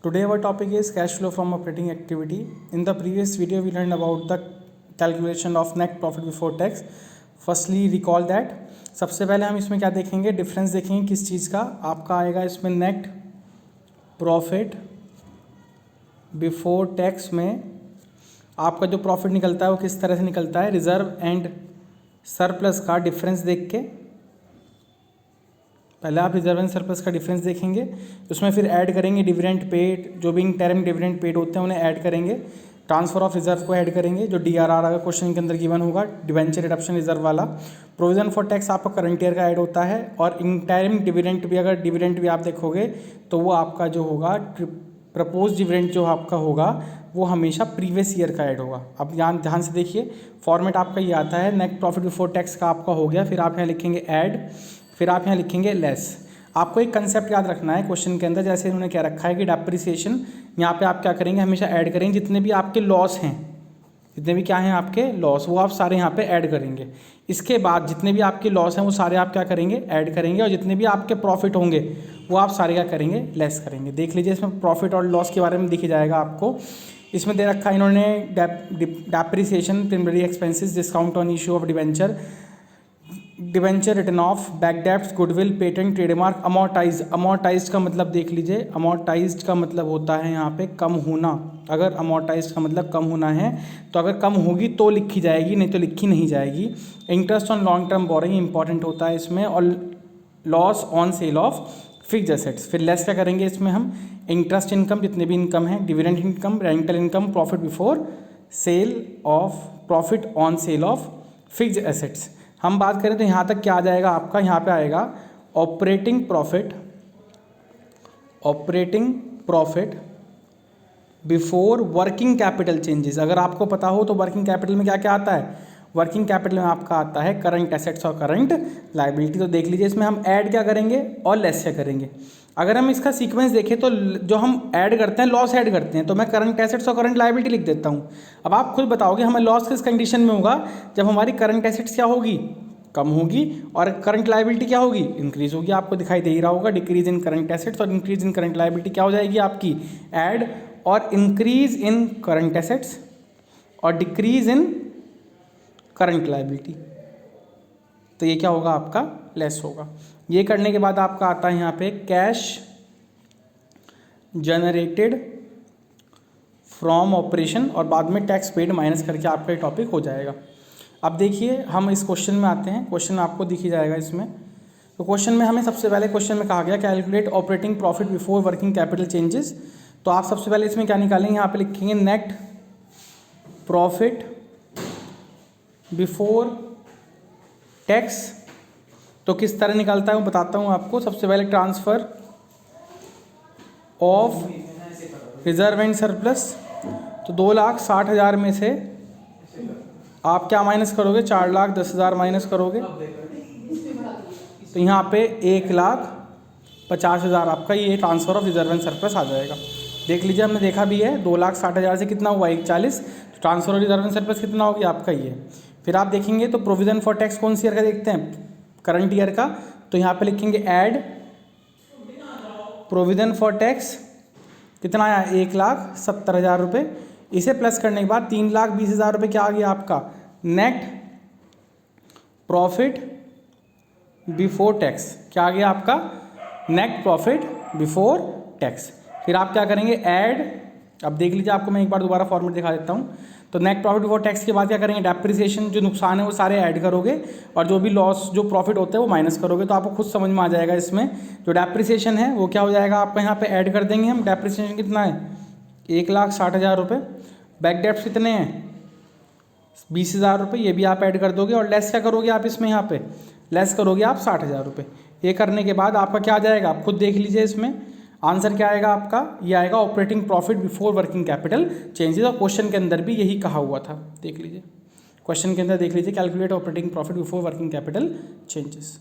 Today our topic is cash flow from operating activity. In the previous video we learned about the calculation of net profit before tax. Firstly recall that सबसे पहले हम इसमें क्या देखेंगे, difference देखेंगे किस चीज़ का. आपका आएगा इसमें नेट प्रॉफिट बिफोर टैक्स में आपका जो प्रॉफिट निकलता है वो किस तरह से निकलता है, रिजर्व एंड सरप्लस का डिफरेंस देख के. पहले आप रिजर्व एंड सरप्लस का डिफरेंस देखेंगे, उसमें फिर ऐड करेंगे डिविडेंड पेड, जो भी इंटरिम डिविडेंड पेड होते हैं उन्हें ऐड करेंगे. ट्रांसफर ऑफ रिजर्व को ऐड करेंगे, जो DRR अगर क्वेश्चन के अंदर गिवन होगा, डिवेंचर रिडक्शन रिजर्व वाला. प्रोविजन फॉर टैक्स आपका करंट ईयर का ऐड होता है. और इंटरिम डिविडेंड भी, अगर डिविडेंड भी आप देखोगे तो वो आपका जो होगा प्रपोज डिविडेंड जो आपका होगा वो हमेशा प्रीवियस ईयर का ऐड होगा. अब यहाँ ध्यान से देखिए, फॉर्मेट आपका ये आता है. नेट प्रॉफिट बिफोर टैक्स का आपका हो गया, फिर आप यहाँ लिखेंगे ऐड, फिर आप यहाँ लिखेंगे लेस. आपको एक कंसेप्ट याद रखना है क्वेश्चन के अंदर, जैसे इन्होंने क्या रखा है कि डेप्रिसिएशन, यहाँ पे आप क्या करेंगे, हमेशा ऐड करेंगे जितने भी आपके लॉस हैं, जितने भी क्या हैं आपके लॉस, वो आप सारे यहाँ पे ऐड करेंगे. इसके बाद जितने भी आपके लॉस हैं वो सारे आप क्या करेंगे, ऐड करेंगे. और जितने भी आपके प्रॉफिट होंगे वो आप सारे क्या करेंगे, लेस करेंगे. देख लीजिए इसमें प्रॉफिट और लॉस के बारे में दिख जाएगा आपको. इसमें दे रखा है इन्होंने depreciation, temporary expenses, discount on issue of debenture, debenture return off, bad डेप्ट, goodwill, patent, trademark, amortise. Amortise का मतलब देख लीजिए, अमोर्टाइज का मतलब होता है यहाँ पे कम होना. अगर अमोर्टाइज का मतलब कम होना है तो अगर कम होगी तो लिखी जाएगी, नहीं तो लिखी नहीं जाएगी. Interest on long term borrowing important होता है इसमें. और loss on sale of fixed assets. फिर लेस क्या करेंगे इसमें हम, इंटरेस्ट इनकम, जितने भी इनकम है, dividend income, rental income, profit before sale of, profit on sale of fixed assets. हम बात करें तो यहाँ तक क्या आ जाएगा आपका, यहाँ पे आएगा operating profit, operating profit before working capital changes. अगर आपको पता हो तो वर्किंग कैपिटल में क्या क्या आता है, वर्किंग कैपिटल में आपका आता है करंट एसेट्स और करंट लायबिलिटी. तो देख लीजिए इसमें हम ऐड क्या करेंगे और लेस क्या करेंगे. अगर हम इसका सीक्वेंस देखें तो जो हम ऐड करते हैं, लॉस ऐड करते हैं, तो मैं करंट एसेट्स और करंट लायबिलिटी लिख देता हूँ. अब आप खुद बताओगे हमें लॉस किस कंडीशन में होगा, जब हमारी करंट एसेट्स क्या होगी, कम होगी, और करंट लायबिलिटी क्या होगी, इंक्रीज होगी. आपको दिखाई दे ही रहा होगा, डिक्रीज इन करंट एसेट्स और इंक्रीज इन करंट लायबिलिटी क्या हो जाएगी आपकी, ऐड. और इंक्रीज इन करंट एसेट्स और डिक्रीज इन करंट लायबिलिटी, तो ये क्या होगा आपका, लेस होगा. ये करने के बाद आपका आता है यहाँ पे कैश जनरेटेड फ्रॉम ऑपरेशन, और बाद में टैक्स पेड माइनस करके आपका ये टॉपिक हो जाएगा. अब देखिए हम इस क्वेश्चन में आते हैं. क्वेश्चन आपको दिख ही जाएगा इसमें. तो क्वेश्चन में हमें सबसे पहले क्वेश्चन में कहा गया calculate operating profit before working capital changes. तो आप सबसे पहले इसमें क्या निकालेंगे, यहाँ पे लिखेंगे नेट प्रॉफिट बिफोर टैक्स. तो किस तरह निकलता है वो बताता हूँ आपको. सबसे पहले transfer of reserve and surplus. तो 2,60,000 में से आप क्या माइनस करोगे, 4,10,000 माइनस करोगे, तो यहाँ पे 1,50,000 आपका ये transfer of reserve and surplus आ जाएगा. देख लीजिए हमने देखा भी है, 2,60,000 से कितना हुआ, 1,40. Transfer of reserve and surplus कितना हो गया आपका ये. फिर आप देखेंगे तो प्रोविजन फॉर टैक्स कौन सी ईयर का देखते हैं, करंट ईयर का. तो यहाँ पे लिखेंगे ऐड प्रोविजन फॉर टैक्स, कितना आया, 1,70,000 रुपये. इसे प्लस करने के बाद 3,20,000 रुपये क्या आ गया आपका, नेट प्रॉफिट बिफोर टैक्स. क्या आ गया आपका, नेट प्रॉफिट बिफोर टैक्स. फिर आप क्या करेंगे, ऐड. अब देख लीजिए आपको मैं एक बार दोबारा फॉर्मेट दिखा देता हूँ. तो नेट प्रॉफिट बिफोर टैक्स के बाद क्या करेंगे, डेप्रिसिएशन, जो नुकसान है वो सारे ऐड करोगे, और जो भी लॉस, जो प्रॉफिट होते हैं वो माइनस करोगे. तो आपको खुद समझ में आ जाएगा इसमें. जो डेप्रिसिएशन है वो क्या हो जाएगा आपका, यहाँ पे ऐड कर देंगे हम. डेप्रिसिएशन कितना है, 1,60,000 रुपये. बैक डेप्ट कितने हैं, 20,000 रुपये, ये भी आप ऐड कर दोगे. और लेस क्या करोगे आप इसमें, यहाँ पे लेस करोगे आप 60,000 रुपये. ये करने के बाद आपका क्या आ जाएगा, आप खुद देख लीजिए इसमें आंसर क्या आएगा आपका, ये आएगा operating profit before working capital changes. और क्वेश्चन के अंदर भी यही कहा हुआ था. देख लीजिए क्वेश्चन के अंदर, देख लीजिए calculate operating profit before working capital changes.